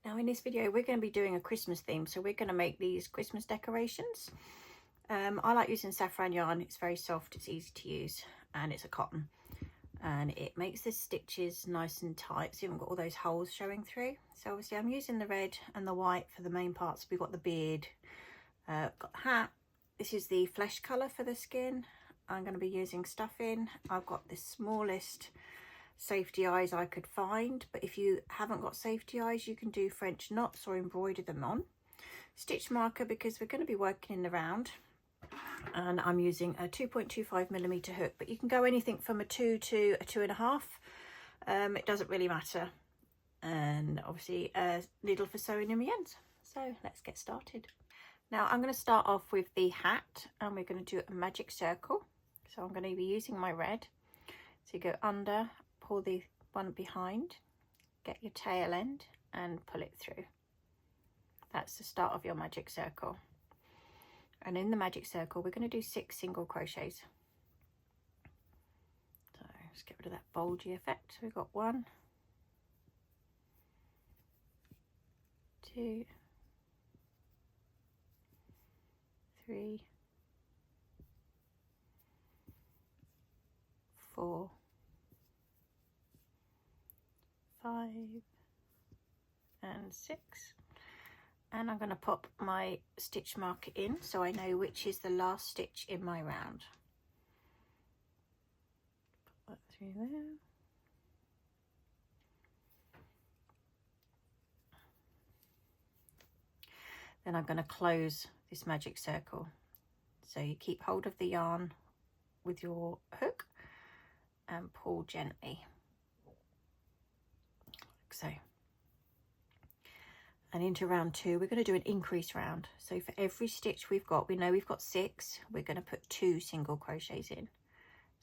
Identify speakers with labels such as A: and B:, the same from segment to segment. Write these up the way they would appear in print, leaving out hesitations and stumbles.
A: Now in this video we're going to be doing a Christmas theme, so we're going to make these Christmas decorations. I like using Safran yarn. It's very soft, it's easy to use, and it's a cotton, and it makes the stitches nice and tight so you haven't got all those holes showing through. So obviously I'm using the red and the white for the main parts. We've got the beard, got the hat. This is the flesh colour for the skin. I'm going to be using stuffing. I've got the smallest safety eyes I could find, but if you haven't got safety eyes you can do French knots or embroider them on. Stitch marker, because we're going to be working in the round, and I'm using a 2.25mm hook, but you can go anything from a 2 to a 2.5. It doesn't really matter, and obviously a needle for sewing in the ends. So let's get started. Now I'm going to start off with the hat, and we're going to do a magic circle. So I'm going to be using my red. So you go under, pull the one behind, get your tail end and pull it through. That's the start of your magic circle. And in the magic circle we're going to do 6 single crochets. So let's get rid of that bulgy effect. So we've got 1, 2, 3, 4, 5 and 6, and I'm going to pop my stitch marker in so I know which is the last stitch in my round. Put that through there. Then I'm going to close this magic circle. So you keep hold of the yarn with your hook and pull gently, like so. And into round 2 we're going to do an increase round. So for every stitch we've got, we know we've got 6, we're going to put 2 single crochets in.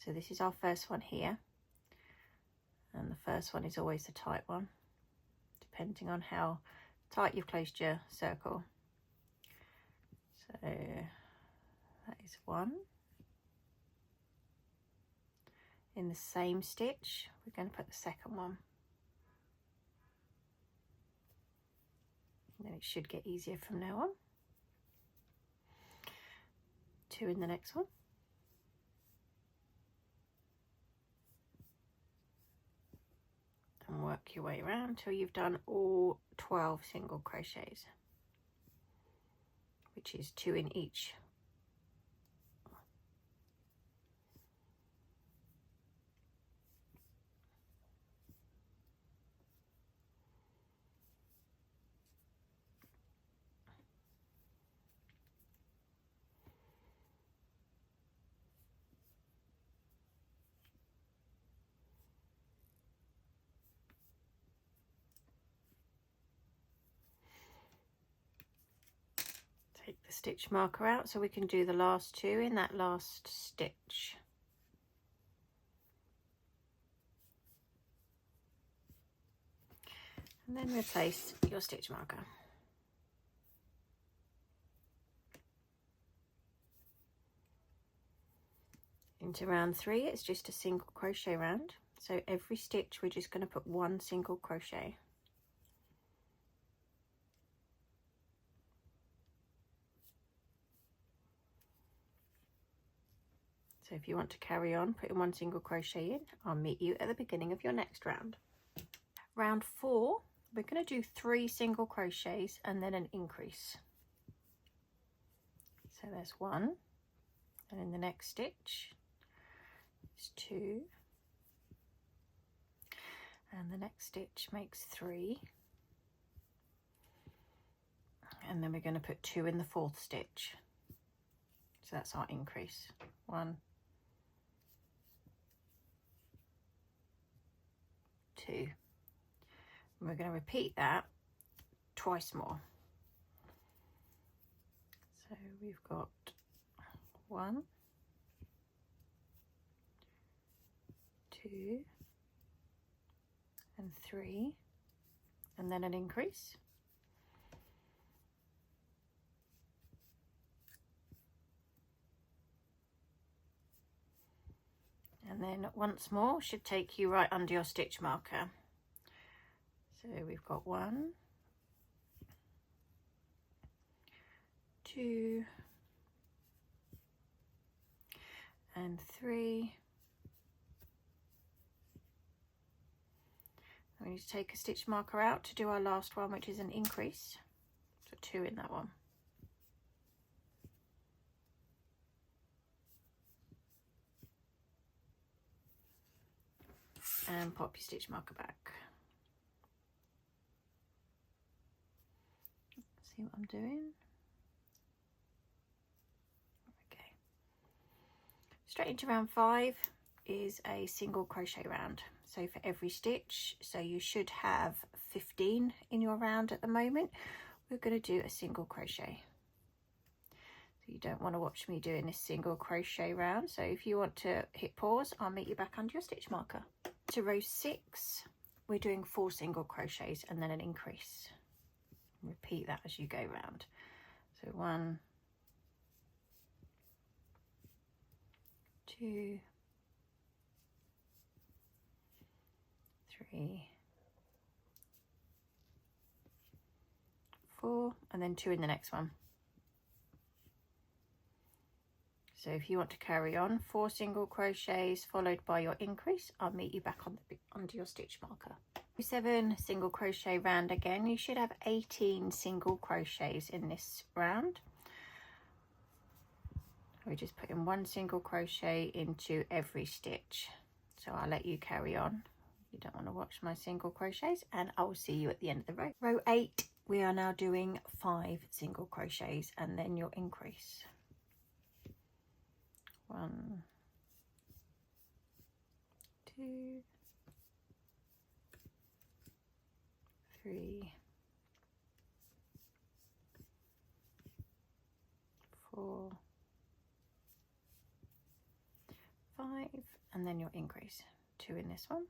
A: So this is our first one here, and the first one is always the tight one, depending on how tight you've closed your circle. So that is 1. In the same stitch we're going to put the second one, and then it should get easier from now on. 2 in the next one, and work your way around till you've done all 12 single crochets, which is 2 in each. Take the stitch marker out so we can do the last 2 in that last stitch. And then replace your stitch marker. Into round 3 it's just a single crochet round, so every stitch we're just going to put 1 single crochet. So if you want to carry on putting 1 single crochet in, I'll meet you at the beginning of your next round. Round 4, we're going to do 3 single crochets and then an increase. So there's 1, and in the next stitch is 2, and the next stitch makes 3, and then we're going to put 2 in the 4th stitch. So that's our increase. 1, 2, and we're going to repeat that twice more. So we've got 1, 2 and 3, and then an increase. And then once more should take you right under your stitch marker. So we've got 1, 2 and 3. We need to take a stitch marker out to do our last one, which is an increase. So 2 in that one. And pop your stitch marker back. See what I'm doing? Okay. Straight into round 5 is a single crochet round. So for every stitch, so you should have 15 in your round at the moment, we're going to do a single crochet. So you don't want to watch me doing this single crochet round. So if you want to hit pause, I'll meet you back under your stitch marker. To row 6, we're doing 4 single crochets and then an increase. Repeat that as you go round. So 1, 2, 3, 4, and then 2 in the next one. So if you want to carry on, 4 single crochets followed by your increase, I'll meet you back on under your stitch marker. 7 single crochet round again. You should have 18 single crochets in this round. We're just putting 1 single crochet into every stitch. So I'll let you carry on. You don't want to watch my single crochets, and I will see you at the end of the row. Row 8, we are now doing 5 single crochets and then your increase. 1, 2, 3, 4, 5, and then your increase. 2 in this one.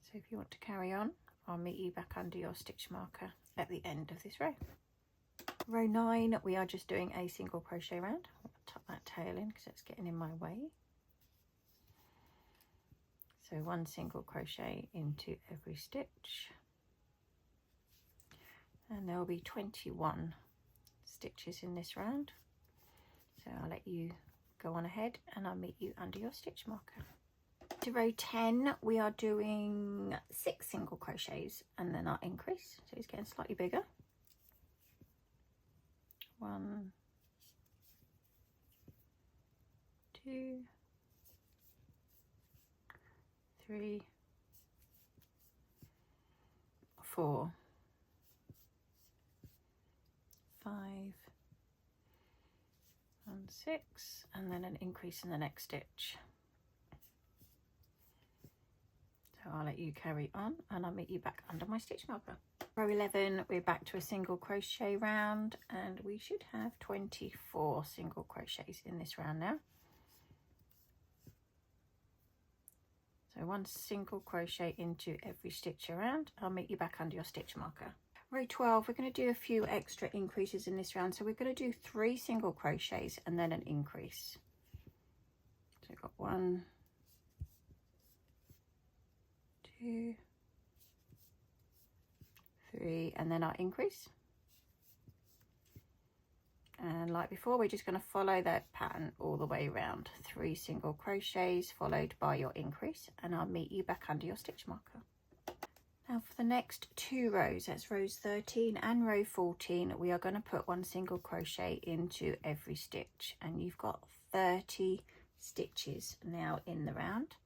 A: So if you want to carry on, I'll meet you back under your stitch marker at the end of this row. Row 9, we are just doing a single crochet round. I'll tuck that tail in because it's getting in my way. So 1 single crochet into every stitch. And there will be 21 stitches in this round. So I'll let you go on ahead and I'll meet you under your stitch marker. To row 10, we are doing 6 single crochets and then our increase. So it's getting slightly bigger. 1, 2, 3, 4, 5, and 6, and then an increase in the next stitch. So I'll let you carry on and I'll meet you back under my stitch marker. Row 11, we're back to a single crochet round and we should have 24 single crochets in this round now. So 1 single crochet into every stitch around. I'll meet you back under your stitch marker. Row 12, we're going to do a few extra increases in this round. So we're going to do 3 single crochets and then an increase. So we've got 1, 2, 3, and then our increase. And like before, we're just going to follow that pattern all the way around. 3 single crochets followed by your increase, and I'll meet you back under your stitch marker. Now for the next 2 rows, that's rows 13 and row 14, we are going to put 1 single crochet into every stitch, and you've got 30 stitches now in the round.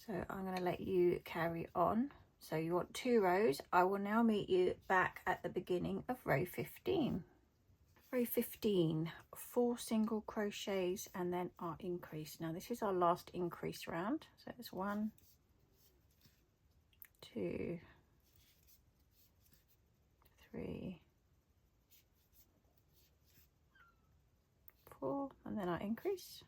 A: So I'm going to let you carry on. So you want 2 rows. I will now meet you back at the beginning of row 15. Row 15, 4 single crochets and then our increase. Now this is our last increase round. So it's 1, 2, 3, 4, and then our increase.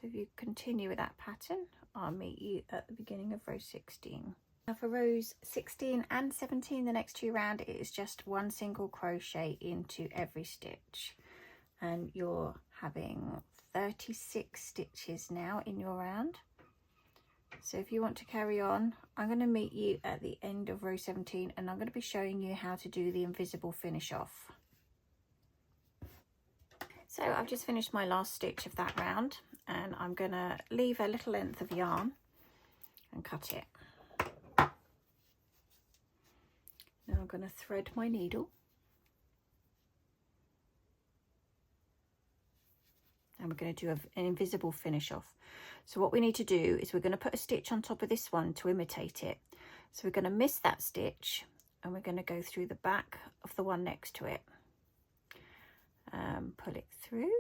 A: So if you continue with that pattern, I'll meet you at the beginning of row 16. Now for rows 16 and 17, the next 2 round, it is just 1 single crochet into every stitch, and you're having 36 stitches now in your round. So if you want to carry on, I'm going to meet you at the end of row 17, and I'm going to be showing you how to do the invisible finish off. So I've just finished my last stitch of that round, and I'm going to leave a little length of yarn and cut it. Now I'm going to thread my needle, and we're going to do an invisible finish off. So what we need to do is we're going to put a stitch on top of this one to imitate it. So we're going to miss that stitch, and we're going to go through the back of the one next to it. Pull it through.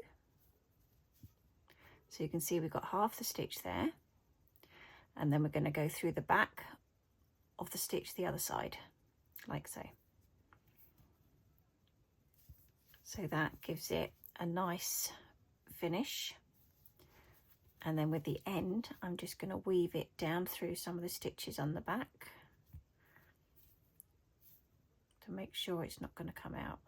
A: So you can see we've got half the stitch there, and then we're going to go through the back of the stitch the other side, like so. So that gives it a nice finish. And then with the end, I'm just going to weave it down through some of the stitches on the back to make sure it's not going to come out.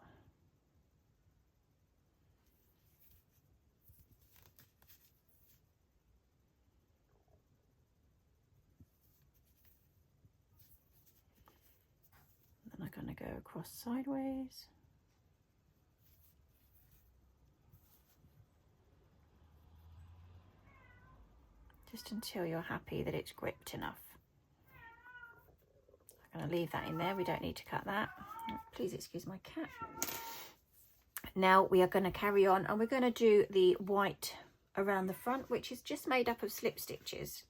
A: Then I'm going to go across sideways. Just until you're happy that it's gripped enough. I'm going to leave that in there. We don't need to cut that. Please excuse my cat. Now we are going to carry on, and we're going to do the white around the front, which is just made up of slip stitches.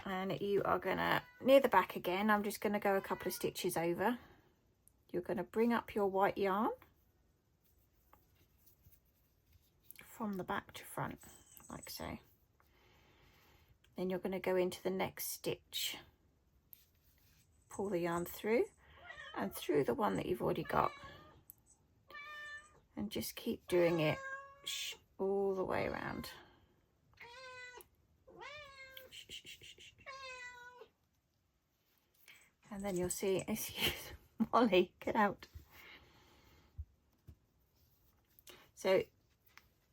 A: And you are going to, near the back again, I'm just going to go a couple of stitches over. You're going to bring up your white yarn from the back to front, like so. Then you're going to go into the next stitch, pull the yarn through and through the one that you've already got, and just keep doing it all the way around. And then you'll see, excuse Molly, get out. So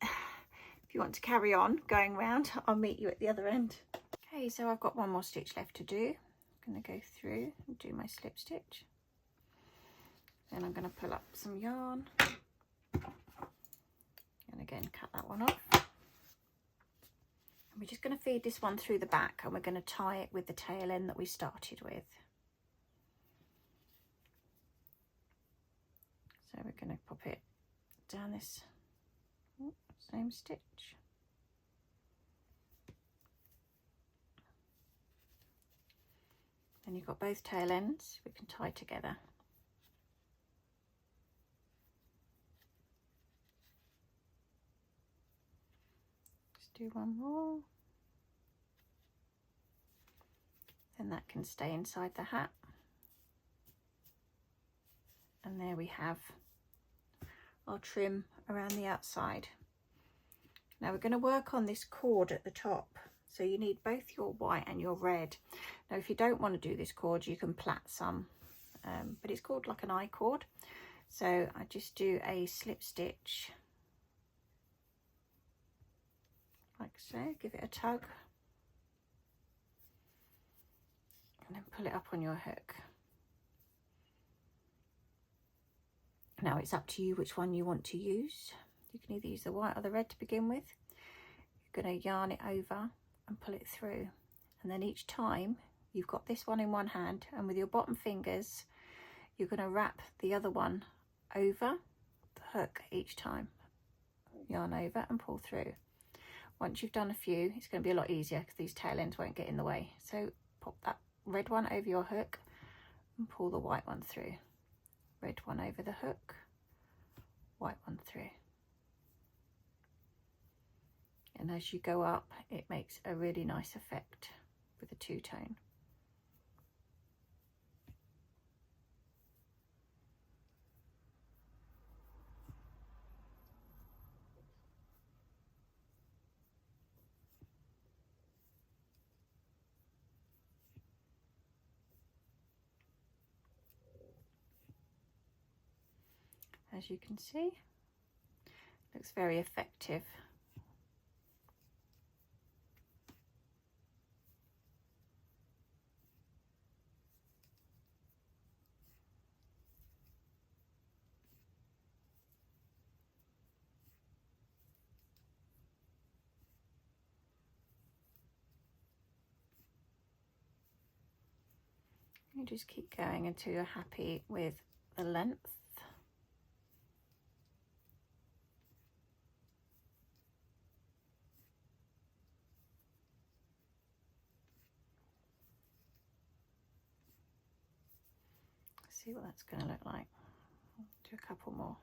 A: if you want to carry on going round, I'll meet you at the other end. Okay, so I've got one more stitch left to do. I'm going to go through and do my slip stitch. Then I'm going to pull up some yarn. And again, cut that one off. And we're just going to feed this one through the back, and we're going to tie it with the tail end that we started with. So we're going to pop it down this same stitch. Then you've got both tail ends we can tie together. Just do one more. Then that can stay inside the hat. And there we have our trim around the outside. Now we're going to work on this cord at the top. So you need both your white and your red. Now if you don't want to do this cord, you can plait some, but it's called like an I-cord. So I just do a slip stitch, like so, give it a tug, and then pull it up on your hook. Now it's up to you which one you want to use. You can either use the white or the red to begin with. You're going to yarn it over and pull it through, and then each time you've got this one in one hand, and with your bottom fingers you're going to wrap the other one over the hook each time. Yarn over and pull through. Once you've done a few, it's going to be a lot easier because these tail ends won't get in the way. So pop that red one over your hook and pull the white one through. Red one over the hook, white one through. And as you go up, it makes a really nice effect with a two-tone. As you can see, looks very effective. You just keep going until you're happy with the length. See what that's going to look like. Do a couple more.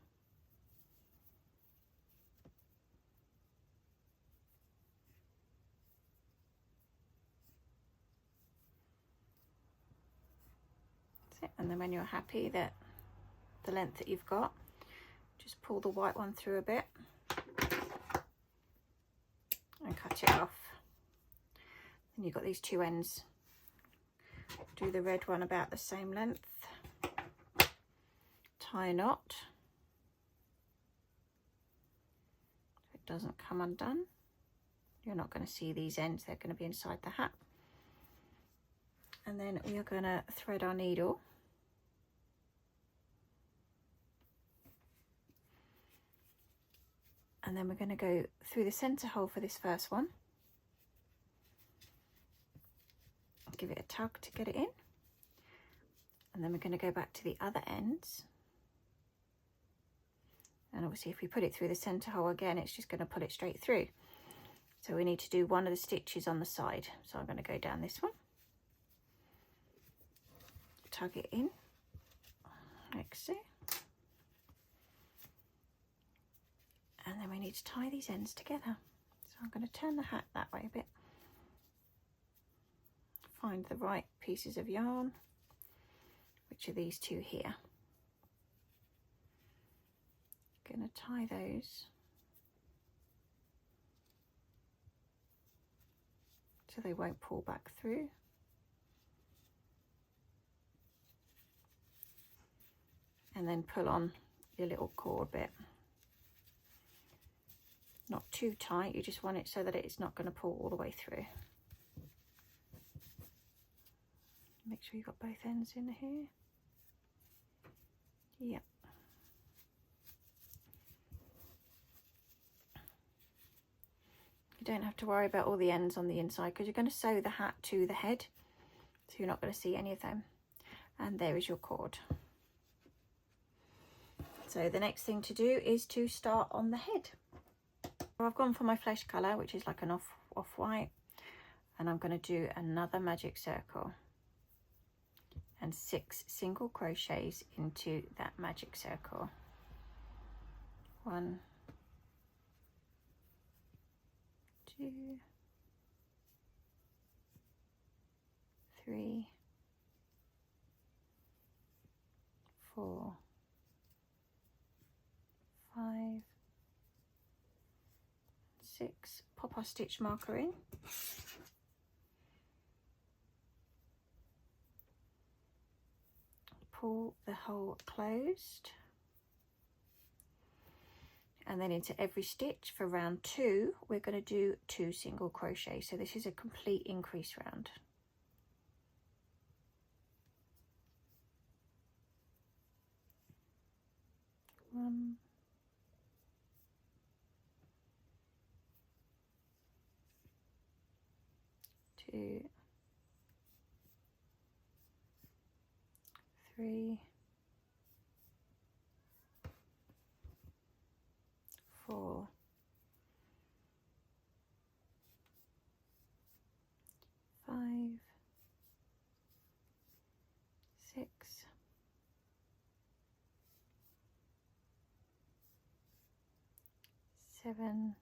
A: That's it. And then when you're happy that the length that you've got, just pull the white one through a bit and cut it off. Then you've got these two ends. Do the red one about the same length. Tie a knot. If it doesn't come undone, you're not going to see these ends, they're going to be inside the hat. And then we are going to thread our needle. And then we're going to go through the center hole for this first one. Give it a tug to get it in. And then we're going to go back to the other ends. And obviously if we put it through the center hole again, it's just going to pull it straight through. So we need to do one of the stitches on the side. So I'm going to go down this one. Tug it in, like so. And then we need to tie these ends together. So I'm going to turn the hat that way a bit. Find the right pieces of yarn, which are these two here. Going to tie those so they won't pull back through. And then pull on your little cord bit. Not too tight, you just want it so that it's not going to pull all the way through. Make sure you've got both ends in here. Yep. You don't have to worry about all the ends on the inside because you're going to sew the hat to the head, so you're not going to see any of them. And there is your cord. So the next thing to do is to start on the head. I've gone for my flesh colour, which is like an off-white, and I'm going to do another magic circle and 6 single crochets into that magic circle. 1, 2, 3, 4, 5, 6. Pop our stitch marker in. Pull the hole closed. And then into every stitch for round 2, we're going to do 2 single crochet. So this is a complete increase round. One, 2, 3, 4, 5, 6, 7,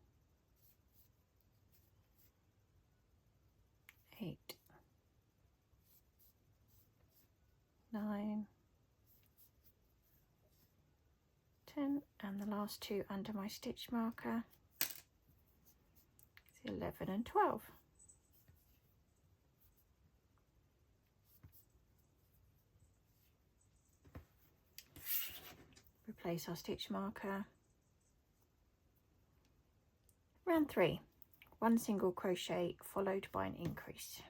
A: 8, 9, 10, and the last 2 under my stitch marker. It's 11 and 12. Replace our stitch marker. Round 3, 1 single crochet followed by an increase.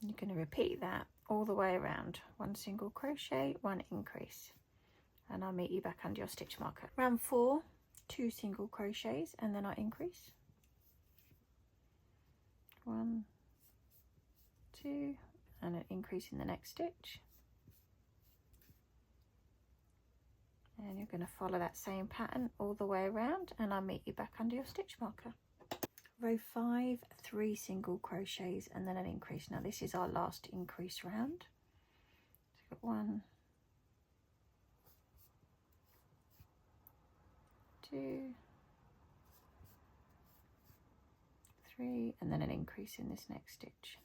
A: You're going to repeat that all the way around. 1 single crochet, 1 increase, and I'll meet you back under your stitch marker. Round 4, 2 single crochets, and then I increase. 1, 2, and an increase in the next stitch. And you're going to follow that same pattern all the way around, and I'll meet you back under your stitch marker. Row 5, 3 single crochets, and then an increase. Now this is our last increase round. So we've got 1, 2, 3, and then an increase in this next stitch.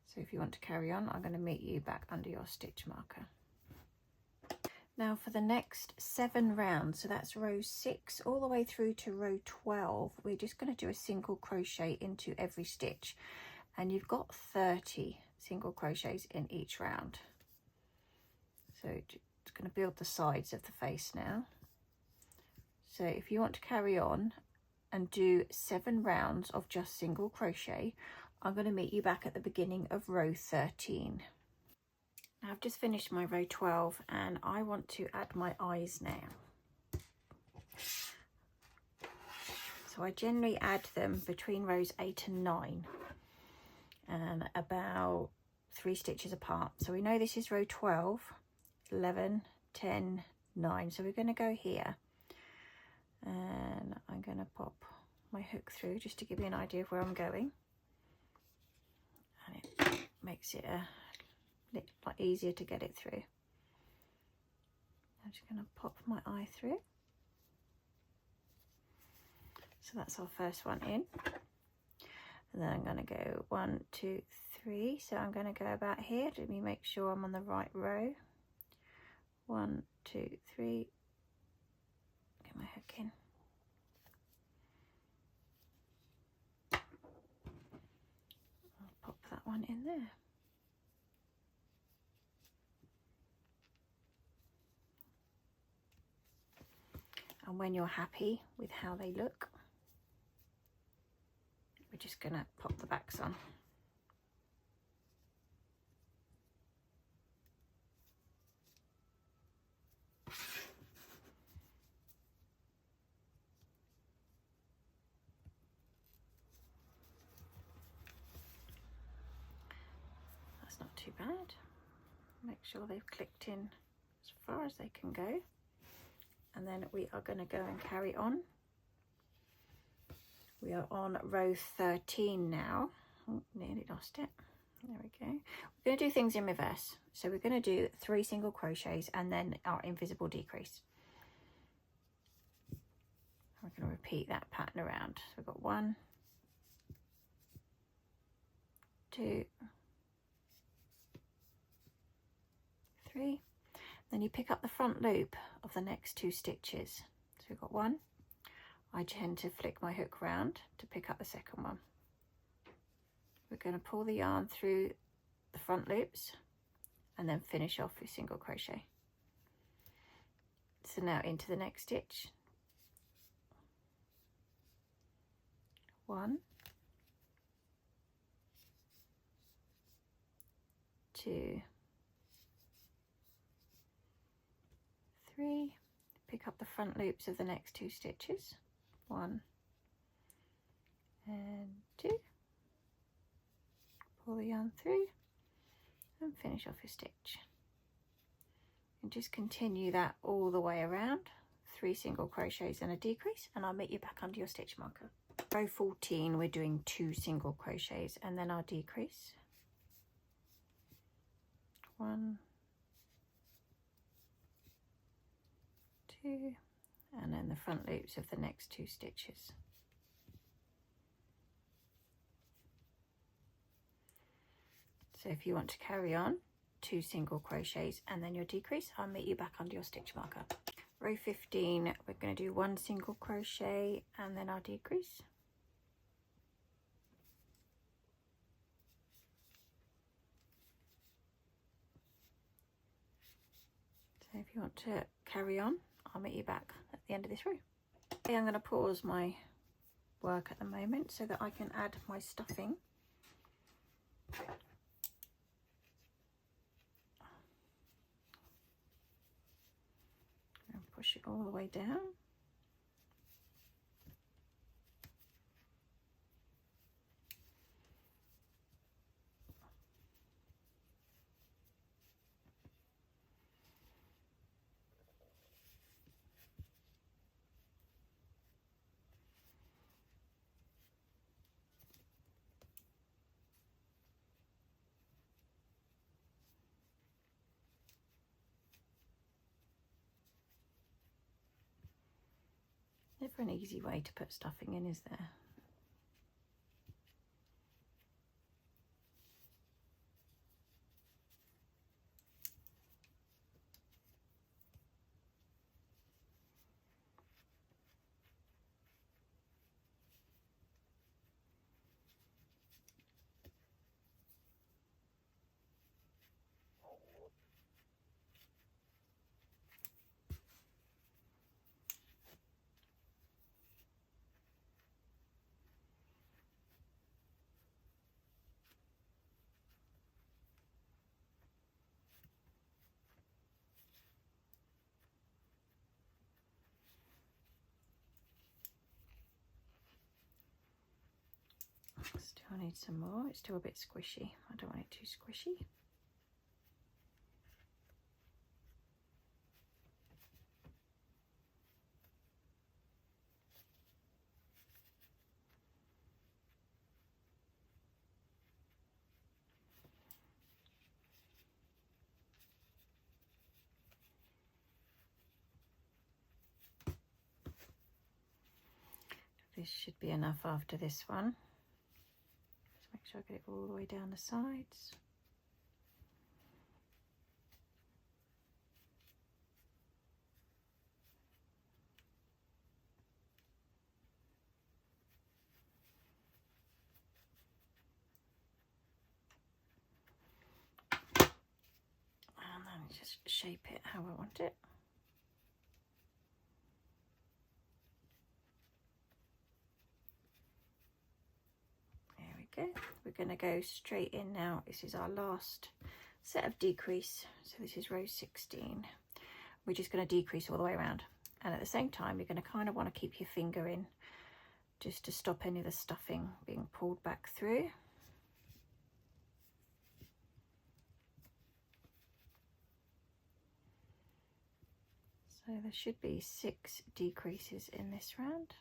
A: So if you want to carry on, I'm going to meet you back under your stitch marker. Now for the next 7 rounds, so that's row 6 all the way through to row 12, we're just going to do a single crochet into every stitch, and you've got 30 single crochets in each round. So it's going to build the sides of the face now. So if you want to carry on and do 7 rounds of just single crochet, I'm going to meet you back at the beginning of row 13. Now I've just finished my row 12 and I want to add my eyes now. So I generally add them between rows 8 and 9 and about 3 stitches apart. So we know this is row 12, 11, 10, 9. So we're going to go here, and I'm going to pop my hook through just to give you an idea of where I'm going. And it makes it a lot easier to get it through. I'm just going to pop my eye through. So that's our first one in. And then I'm going to go 1, 2, 3. So I'm going to go about here. Let me make sure I'm on the right row. 1, 2, 3. Get my hook in. I'll pop that one in there. And when you're happy with how they look, we're just going to pop the backs on. That's not too bad. Make sure they've clicked in as far as they can go. And then we are going to go and carry on. We are on row 13 now. Oh, nearly lost it. There we go. We're going to do things in reverse. So we're going to do 3 single crochets and then our invisible decrease. We're going to repeat that pattern around. So we've got 1, 2, 3. Then you pick up the front loop of the next 2 stitches. So we've got 1. I tend to flick my hook round to pick up the second one. We're going to pull the yarn through the front loops and then finish off with single crochet. So now into the next stitch. 1, 2, 3. Pick up the front loops of the next 2 stitches. 1 and 2. Pull the yarn through and finish off your stitch. And just continue that all the way around. 3 single crochets and a decrease, and I'll meet you back under your stitch marker. Row 14, we're doing 2 single crochets and then our decrease. 1, 2, and then the front loops of the next 2 stitches. So if you want to carry on, 2 single crochets and then your decrease, I'll meet you back under your stitch marker. Row 15, we're going to do 1 single crochet and then our decrease. So if you want to carry on, I'll meet you back at the end of this row. Okay, I'm going to pause my work at the moment so that I can add my stuffing. push it all the way down. Never an easy way to put stuffing in, is there? Still need some more. It's still a bit squishy. I don't want it too squishy. This should be enough after this one. Just make sure I get it all the way down the sides. And then just shape it how I want it. We're going to go straight in now. This is our last set of decrease. So this is row 16. We're just going to decrease all the way around. And at the same time, you're going to kind of want to keep your finger in just to stop any of the stuffing being pulled back through. So there should be 6 decreases in this round.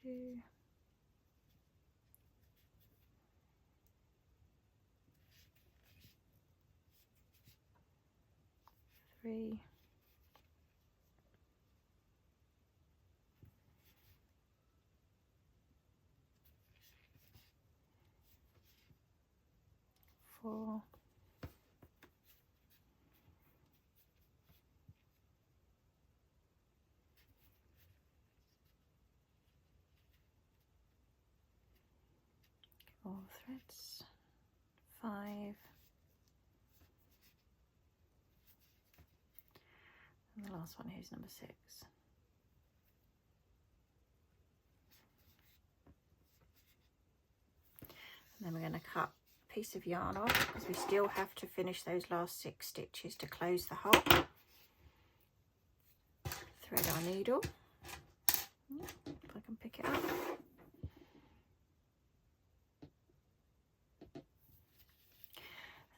A: 2, 3, 4, 4 threads, 5, and the last one here is number 6. And then we're going to cut a piece of yarn off because we still have to finish those last 6 stitches to close the hole. Thread our needle, if I can pick it up.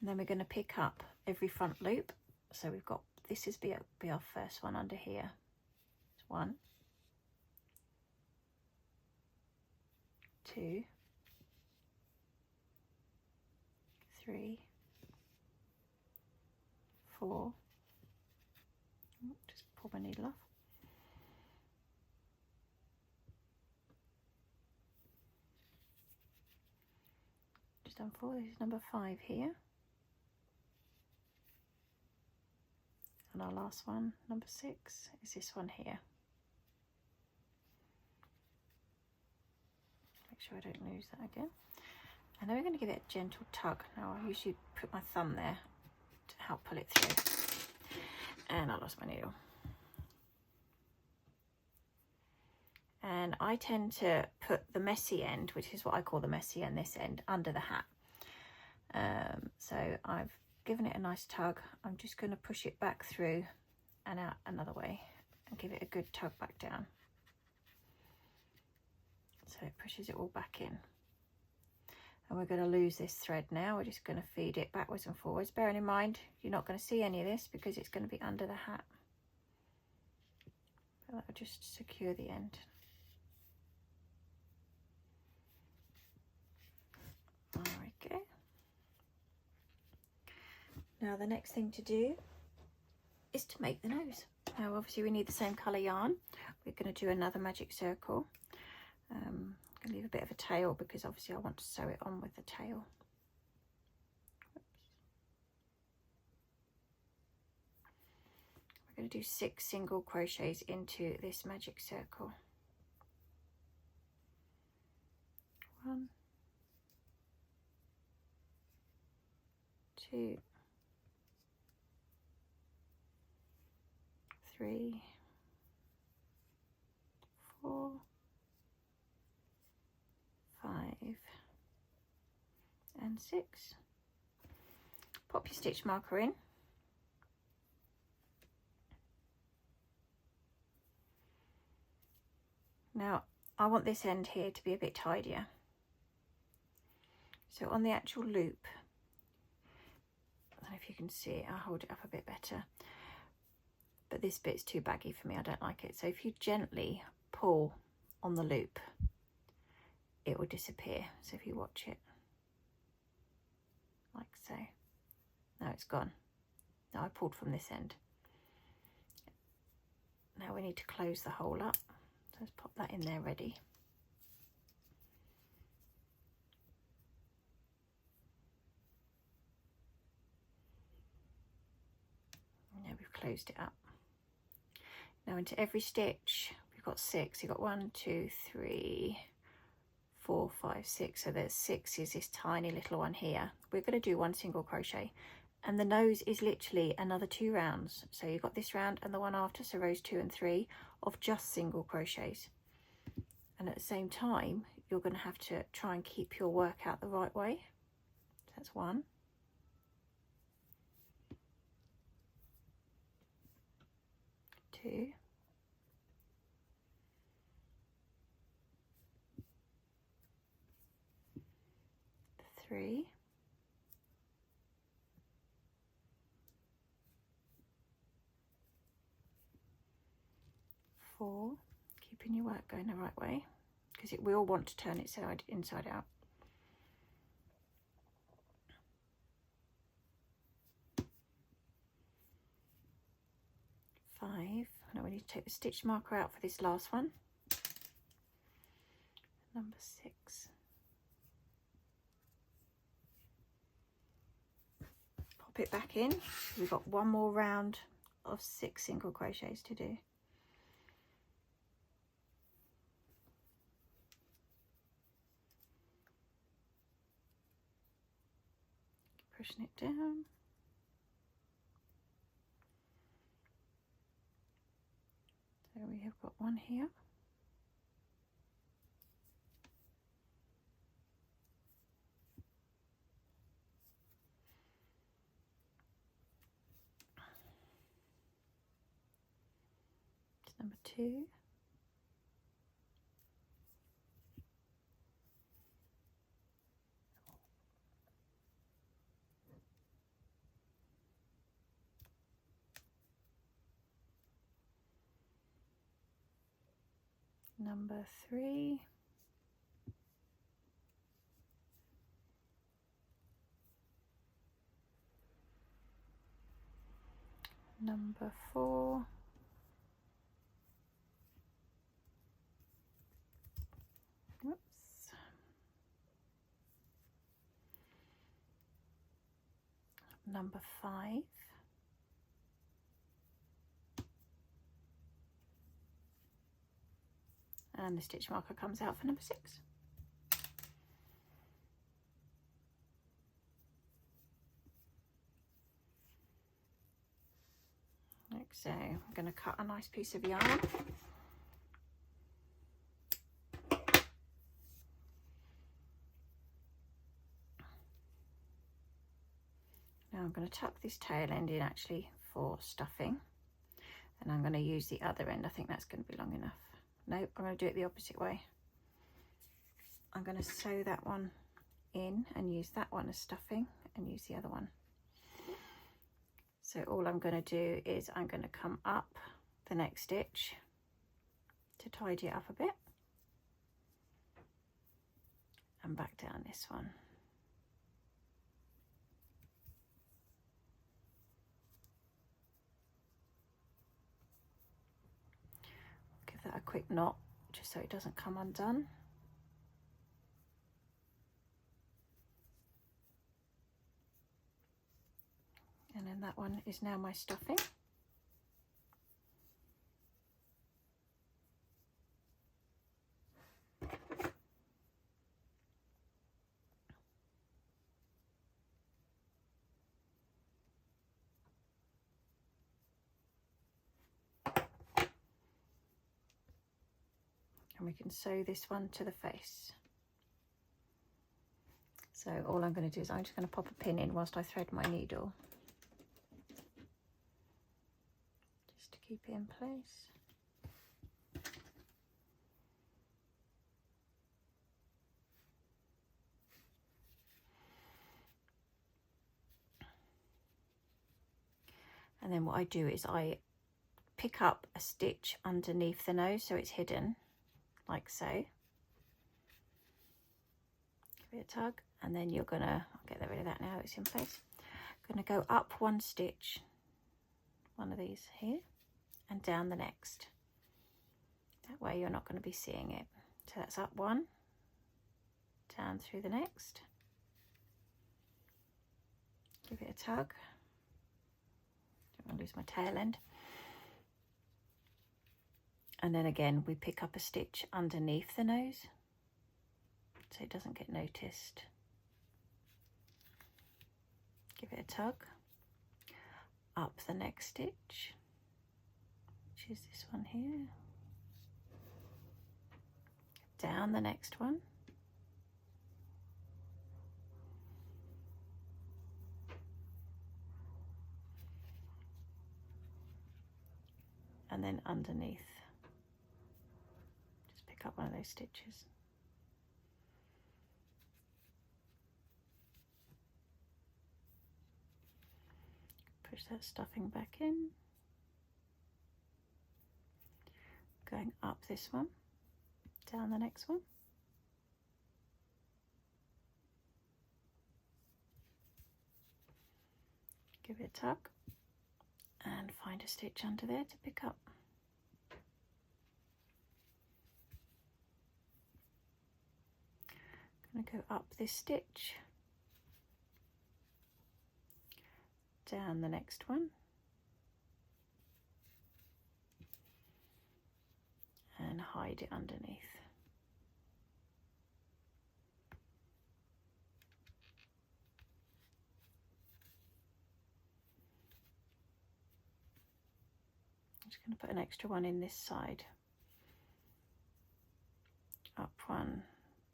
A: And then we're going to pick up every front loop. So we've got, this is be our first one under here. It's 1, 2, 3, 4. Just pull my needle off. Just done 4. This is number 5 here. And our last one, number 6, is this one here. Make sure I don't lose that again. And then we're going to give it a gentle tug. Now I usually put my thumb there to help pull it through. And I lost my needle. And I tend to put the messy end, which is what I call the messy end, this end, under the hat. So I've given it a nice tug, I'm just going to push it back through and out another way and give it a good tug back down. So it pushes it all back in. And we're going to lose this thread now. We're just going to feed it backwards and forwards. Bearing in mind, you're not going to see any of this because it's going to be under the hat. But that will just secure the end. There we go. Now the next thing to do is to make the nose. Now obviously we need the same colour yarn. We're going to do another magic circle. I'm going to leave a bit of a tail because obviously I want to sew it on with the tail. We're going to do 6 single crochets into this magic circle. 1, 2, 3, 4, 5 and 6. Pop your stitch marker in. Now I want this end here to be a bit tidier. So on the actual loop, I don't know if you can see it, I'll hold it up a bit better. But this bit's too baggy for me, I don't like it. So if you gently pull on the loop, it will disappear. So if you watch it, like so. Now it's gone. Now I pulled from this end. Now we need to close the hole up. So let's pop that in there ready. Now we've closed it up. Now into every stitch, we've got 6. You've got 1, 2, 3, 4, 5, 6. So there's 6 is this tiny little one here. We're going to do 1 single crochet, and the nose is literally another 2 rounds. So you've got this round and the one after, so rows 2 and 3 of just single crochets. And at the same time, you're going to have to try and keep your work out the right way. So that's 1. 2. 3. 4. Keeping your work going the right way, because we all want to turn it inside out. 5. Now we need to take the stitch marker out for this last one. Number 6. Pop it back in. We've got 1 more round of 6 single crochets to do. Pushing it down. So we have got 1 here. It's number 2. Number 3. Number 4. Whoops. Number 5. And the stitch marker comes out for number 6. Like so. I'm going to cut a nice piece of yarn. Now I'm going to tuck this tail end in actually for stuffing, and I'm going to use the other end. I think that's going to be long enough. Nope, I'm going to do it the opposite way. I'm going to sew that one in and use that one as stuffing and use the other one. So all I'm going to do is I'm going to come up the next stitch to tidy it up a bit and back down this one. Give that a quick knot just so it doesn't come undone. And then that one is now my stuffing. And we can sew this one to the face. So all I'm going to do is I'm just going to pop a pin in whilst I thread my needle, just to keep it in place. And then what I do is I pick up a stitch underneath the nose so it's hidden, like so. Give it a tug, and then you're gonna, I'll get rid of that now, it's in place. Gonna go up one stitch, one of these here, and down the next. That way you're not going to be seeing it. So that's up one, down through the next. Give it a tug. Don't want to lose my tail end. And then again we pick up a stitch underneath the nose so it doesn't get noticed. Give it a tug. Up the next stitch, which is this one here. Down the next one. And then underneath. Just pick up one of those stitches. Push that stuffing back in. Going up this one, down the next one. Give it a tug and find a stitch under there to pick up. I'm going to go up this stitch, down the next one, and hide it underneath. I'm just going to put an extra one in this side. Up one,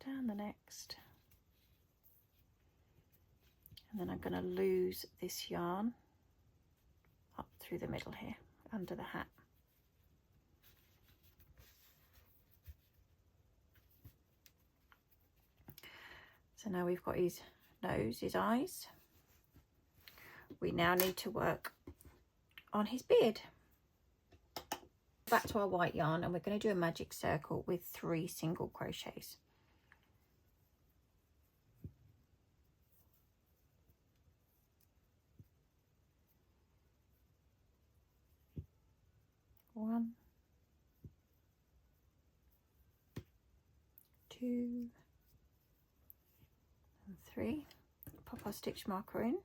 A: down the next. And then I'm going to lose this yarn up through the middle here, under the hat. So now we've got his nose, his eyes. We now need to work on his beard. Back to our white yarn, and we're going to do a magic circle with 3 single crochets. One, 2, and 3. Pop our stitch marker in.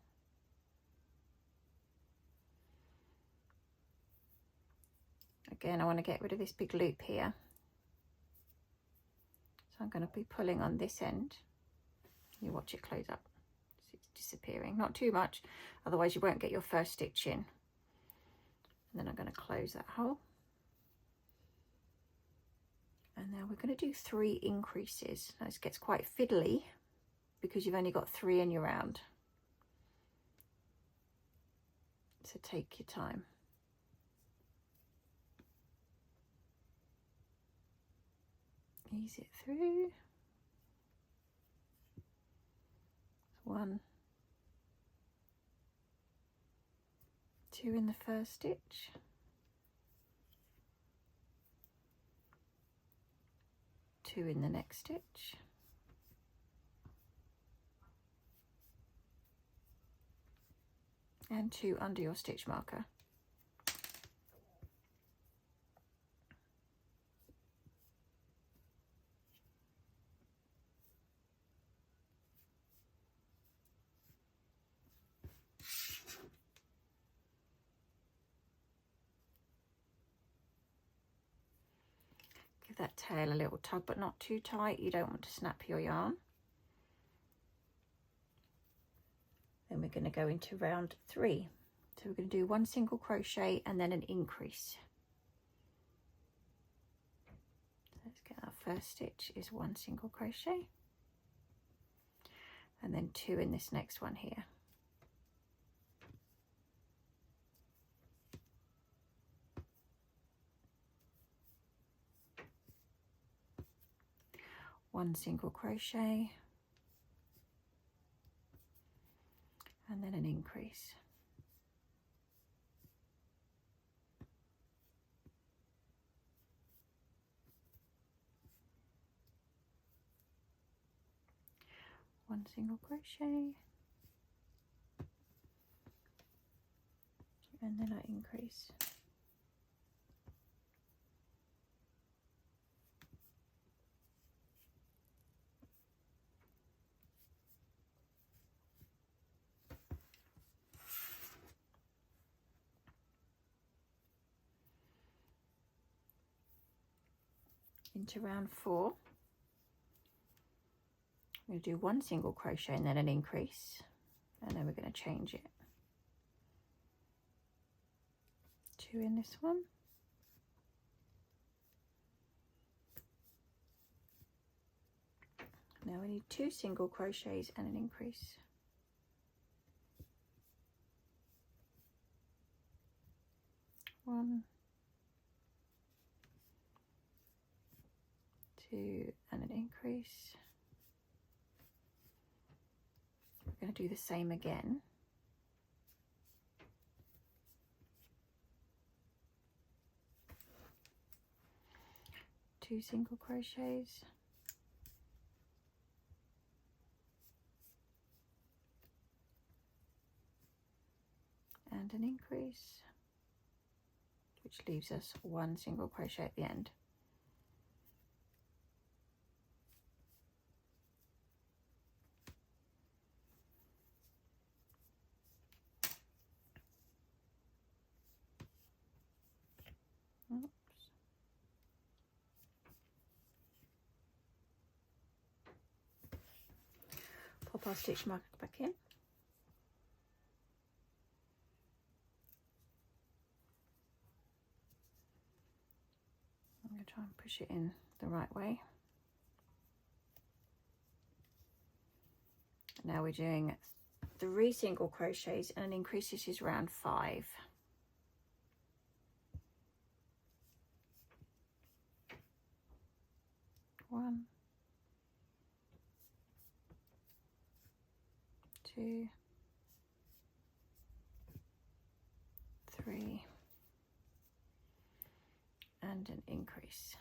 A: Again, I want to get rid of this big loop here. So I'm going to be pulling on this end. You watch it close up. It's disappearing. Not too much, otherwise you won't get your first stitch in. And then I'm going to close that hole. And now we're going to do 3 increases. Now this gets quite fiddly because you've only got 3 in your round. So take your time. Ease it through. 1, 2 in the first stitch, 2 in the next stitch, and 2 under your stitch marker. Give that tail a little tug, but not too tight. You don't want to snap your yarn. Then we're going to go into round 3. So we're going to do 1 single crochet and then an increase. So let's get our first stitch is 1 single crochet and then 2 in this next one here. One single crochet and then an increase. One single crochet and then I increase. Into round 4, we're going to do 1 single crochet and then an increase, and then we're going to change it. 2 in this one, now we need 2 single crochets and an increase. 1, 2 and an increase. We're going to do the same again. Two single crochets and an increase, which leaves us 1 single crochet at the end. Oops. Pop our stitch marker back in. I'm going to try and push it in the right way. Now we're doing 3 single crochets and an increase. This is round 5. 1, 2, 3, and an increase.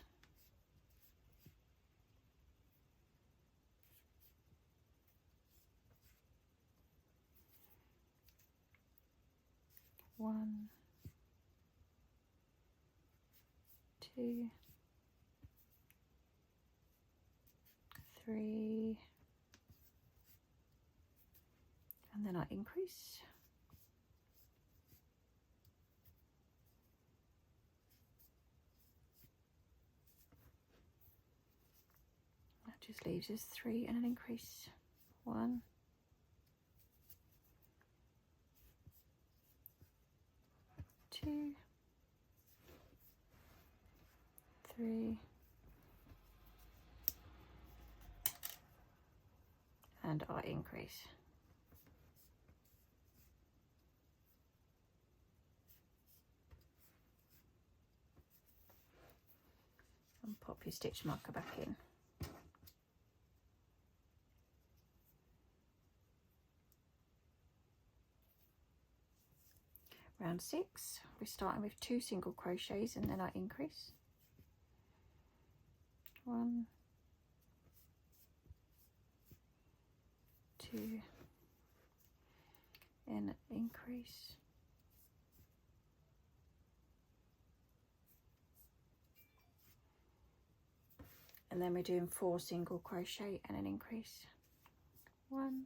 A: One, 2, 3, and then I increase. That just leaves us 3 and an increase. 1, 2, 3, and I increase. and pop your stitch marker back in. Round 6, we're starting with 2 single crochets and then I increase. 1, 2, and increase. And then we're doing 4 single crochet and an increase. 1,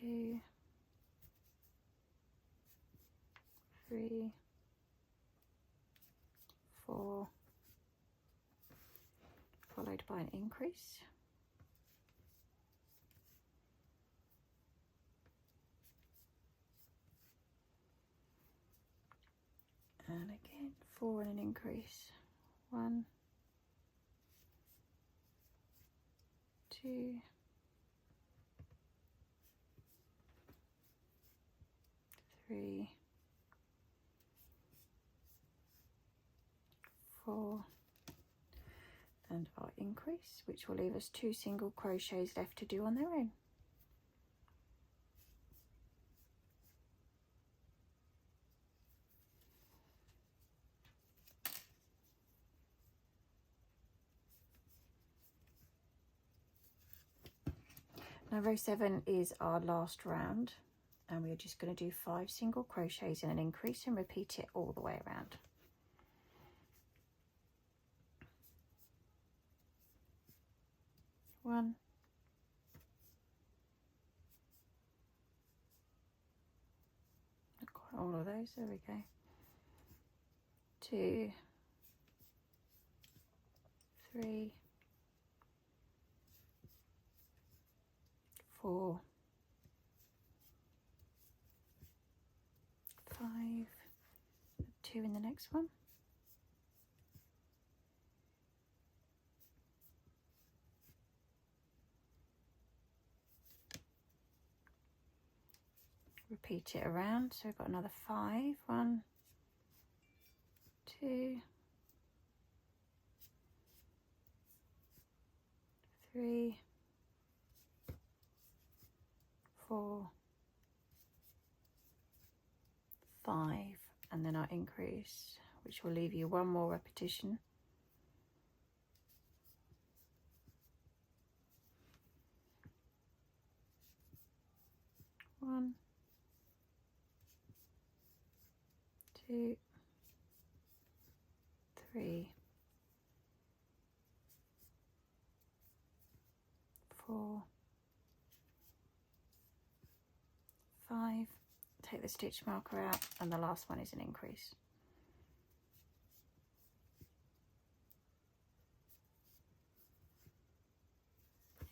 A: 2, 3, 4, followed by an increase. And again 4 and an increase. 1, 2, 3, 4, and our increase, which will leave us 2 single crochets left to do on their own. Now row 7 is our last round, and we're just going to do 5 single crochets and an increase and repeat it all the way around. One, not quite all of those, there we go. 2, 3, 4, 5, 2 in the next one. Repeat it around, so we've got another 5. 1, 2, 3, 4, 5, and then our increase, which will leave you 1 more repetition. 1, 2, 3, 4, 5. Take the stitch marker out, and the last one is an increase.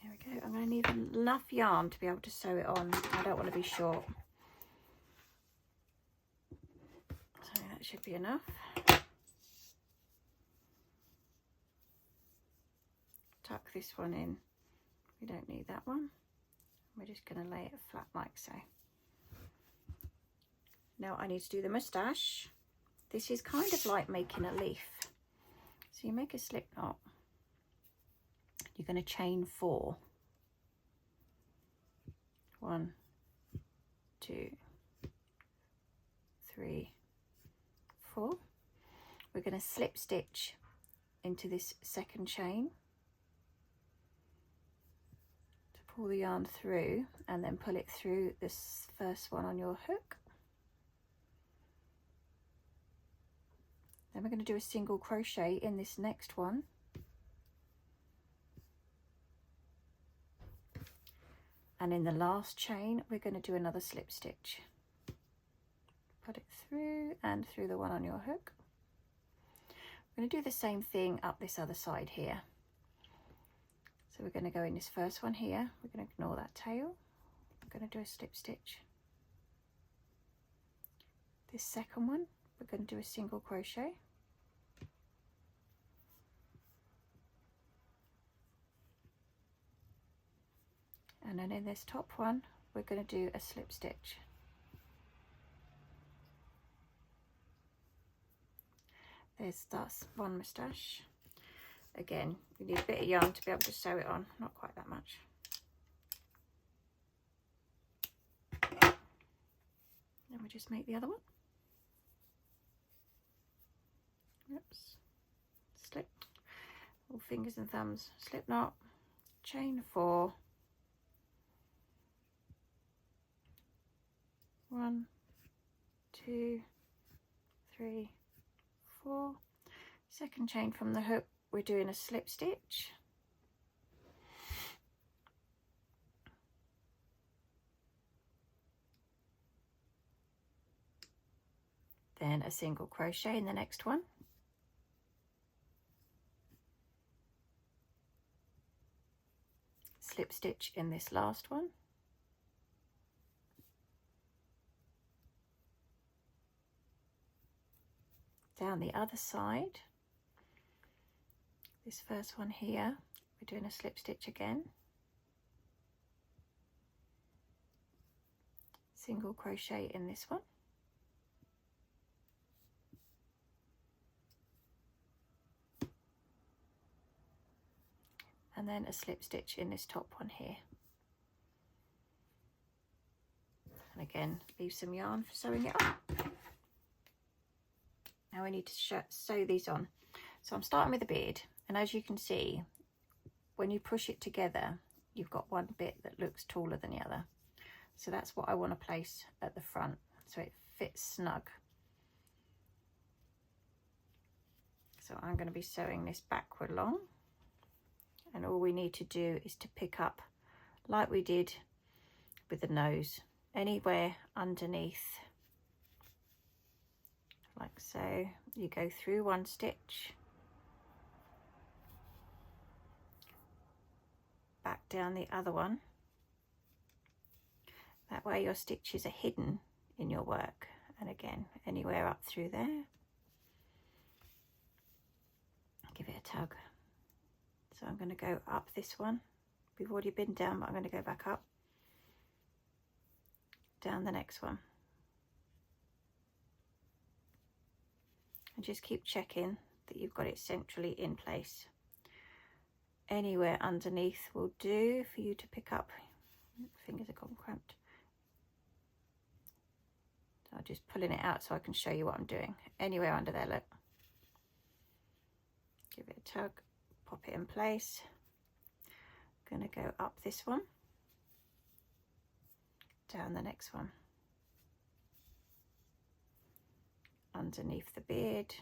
A: There we go. I'm going to need enough yarn to be able to sew it on. I don't want to be short. So that should be enough. Tuck this one in. We don't need that one. We're just going to lay it flat like so. Now I need to do the moustache. This is kind of like making a leaf. So you make a slip knot. You're going to chain 4. 1, 2, 3, 4. We're going to slip stitch into this second chain to pull the yarn through, and then pull it through this first one on your hook. Then we're going to do a single crochet in this next one. And in the last chain, we're going to do another slip stitch. Put it through and through the one on your hook. We're going to do the same thing up this other side here. So we're going to go in this first one here. We're going to ignore that tail. We're going to do a slip stitch. This second one, we're going to do a single crochet. And then in this top one, we're going to do a slip stitch. That's one moustache. Again, you need a bit of yarn to be able to sew it on, not quite that much. Then we just make the other one. Oops, slip, all fingers and thumbs, slip knot, chain 4, 1, 2, 3, 4, second chain from the hook, we're doing a slip stitch, then a single crochet in the next one, slip stitch in this last one, down the other side, this first one here, we're doing a slip stitch again, single crochet in this one, and then a slip stitch in this top one here. And again, leave some yarn for sewing it on. Now we need to sew these on. So I'm starting with the beard, and as you can see, when you push it together, you've got one bit that looks taller than the other. So that's what I want to place at the front, so it fits snug. So I'm going to be sewing this backward along. And all we need to do is to pick up, like we did with the nose, anywhere underneath, like so. You go through one stitch, back down the other one. That way your stitches are hidden in your work. And again, anywhere up through there, give it a tug. So I'm going to go up this one. We've already been down, but I'm going to go back up. Down the next one. And just keep checking that you've got it centrally in place. Anywhere underneath will do for you to pick up. Fingers have gone cramped. So I'm just pulling it out so I can show you what I'm doing. Anywhere under there, look. Give it a tug. Pop it in place. I'm going to go up this one, down the next one, underneath the beard,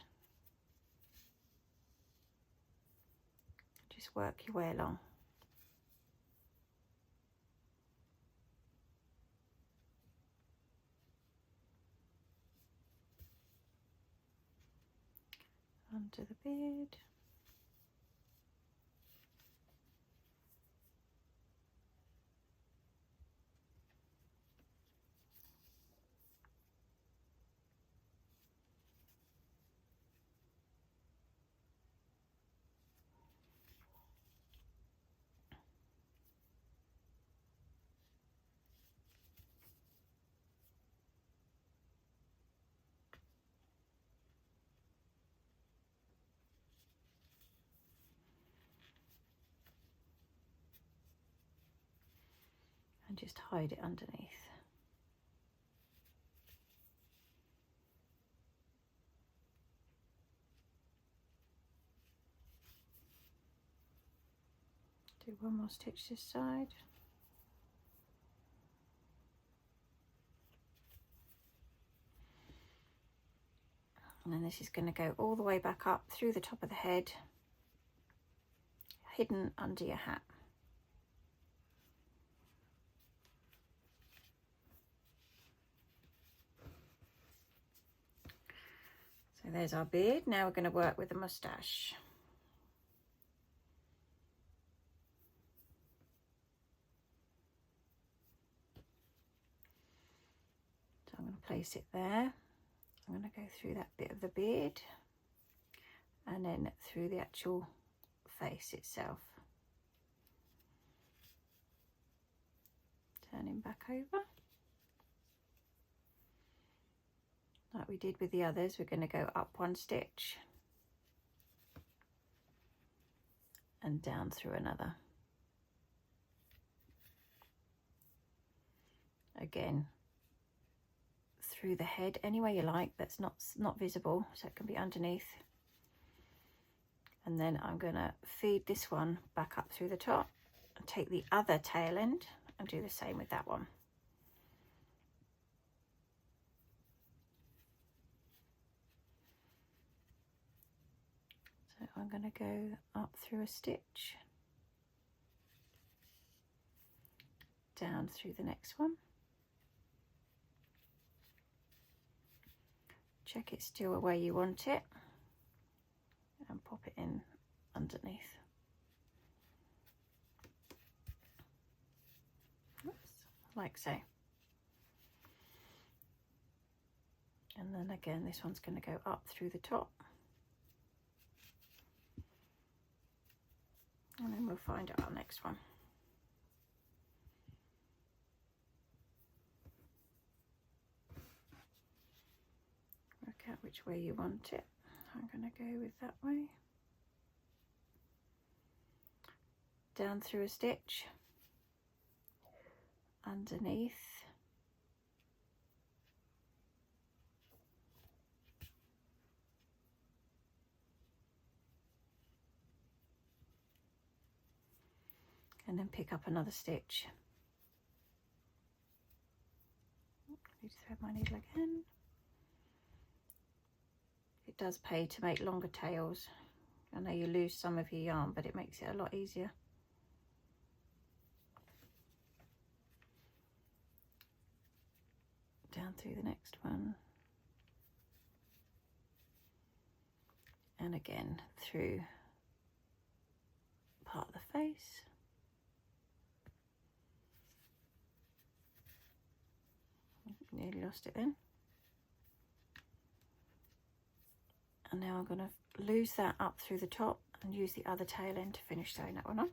A: just work your way along. Under the beard. And just hide it underneath. Do one more stitch this side. And then this is going to go all the way back up through the top of the head, hidden under your hat. So there's our beard. Now we're going to work with the moustache. So I'm going to place it there. I'm going to go through that bit of the beard and then through the actual face itself. Turning back over. Like we did with the others, we're going to go up one stitch, and down through another. Again, through the head any way you like, that's not visible, so it can be underneath. And then I'm going to feed this one back up through the top and take the other tail end and do the same with that one. So I'm going to go up through a stitch, down through the next one. Check it's still where you want it and pop it in underneath. Oops, like so. And then again, this one's going to go up through the top. And then we'll find our next one. Work out which way you want it. I'm going to go with that way. Down through a stitch, underneath, and then pick up another stitch. I need to thread my needle again. It does pay to make longer tails. I know you lose some of your yarn, but it makes it a lot easier. Down through the next one. And again through part of the face. Nearly lost it then. And now I'm going to lose that up through the top and use the other tail end to finish sewing that one on.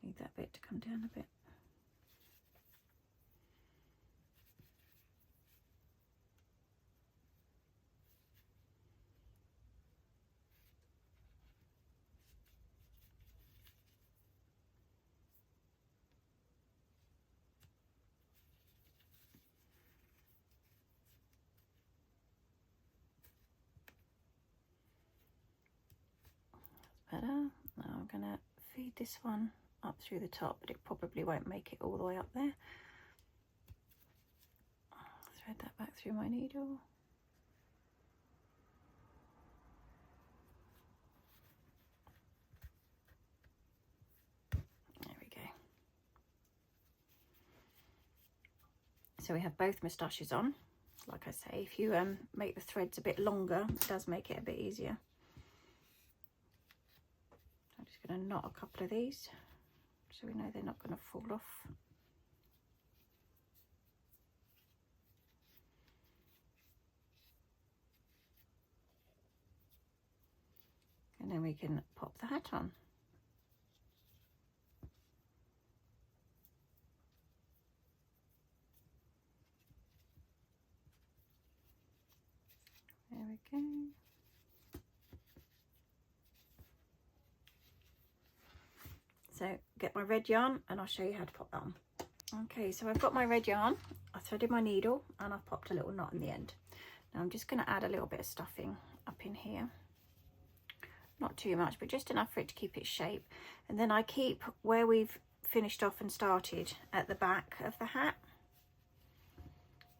A: Need that bit to come down a bit. That's better. Now I'm going to feed this one up through the top, but it probably won't make it all the way up there. Thread that back through my needle. There we go. So we have both moustaches on. Like I say, if you make the threads a bit longer, it does make it a bit easier. I'm just going to knot a couple of these so we know they're not going to fall off. And then we can pop the hat on. There we go. So get my red yarn and I'll show you how to pop that on. Okay, so I've got my red yarn, I threaded my needle and I've popped a little knot in the end. Now I'm just going to add a little bit of stuffing up in here. not too much, but just enough for it to keep its shape. And then I keep where we've finished off and started at the back of the hat.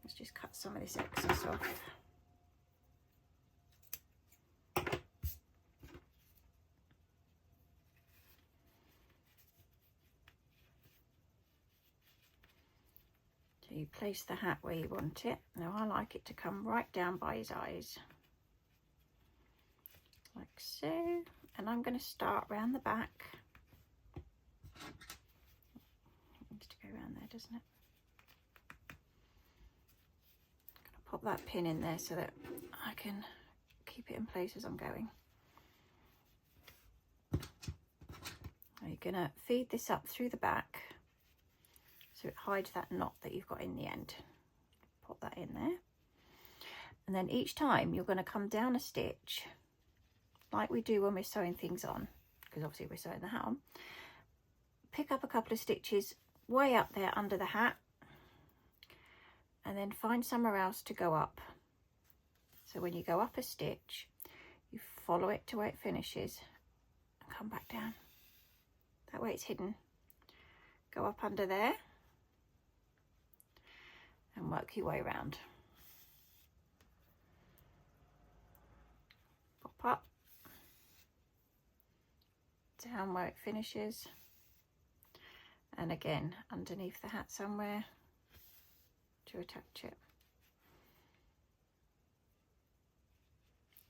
A: Let's just cut some of this excess off. So you place the hat where you want it. Now I like it to come right down by his eyes, like so. And I'm going to start round the back. It needs to go around there, doesn't it? I'm going to pop that pin in there so that I can keep it in place as I'm going. Now you're going to feed this up through the back so it hides that knot that you've got in the end. Pop that in there. And then each time you're going to come down a stitch like we do when we're sewing things on, because obviously we're sewing the hat on. Pick up a couple of stitches way up there under the hat, and then find somewhere else to go up. So when you go up a stitch, you follow it to where it finishes and come back down. That way it's hidden. Go up under there and work your way around. Pop up, down where it finishes, and again underneath the hat somewhere to attach it.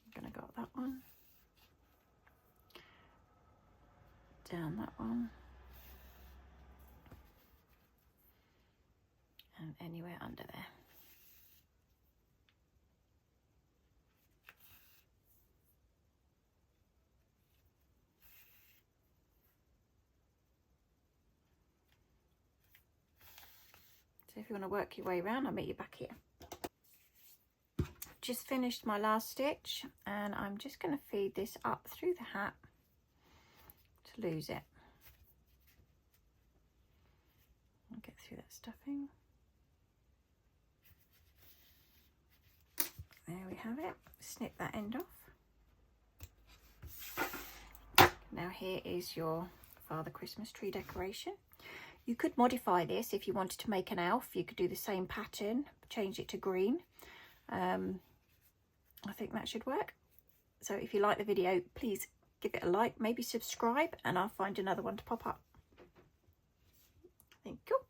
A: I'm going to go up that one, down that one, and anywhere under there. So if you want to work your way around, I'll meet you back here. Just finished my last stitch, and I'm just going to feed this up through the hat to lose it. I'll get through that stuffing. There we have it. Snip that end off. Now here is your Father Christmas tree decoration. You could modify this if you wanted to make an elf. You could do the same pattern, change it to green. I think that should work. So if you like the video, please give it a like, maybe subscribe, and I'll find another one to pop up. Thank you.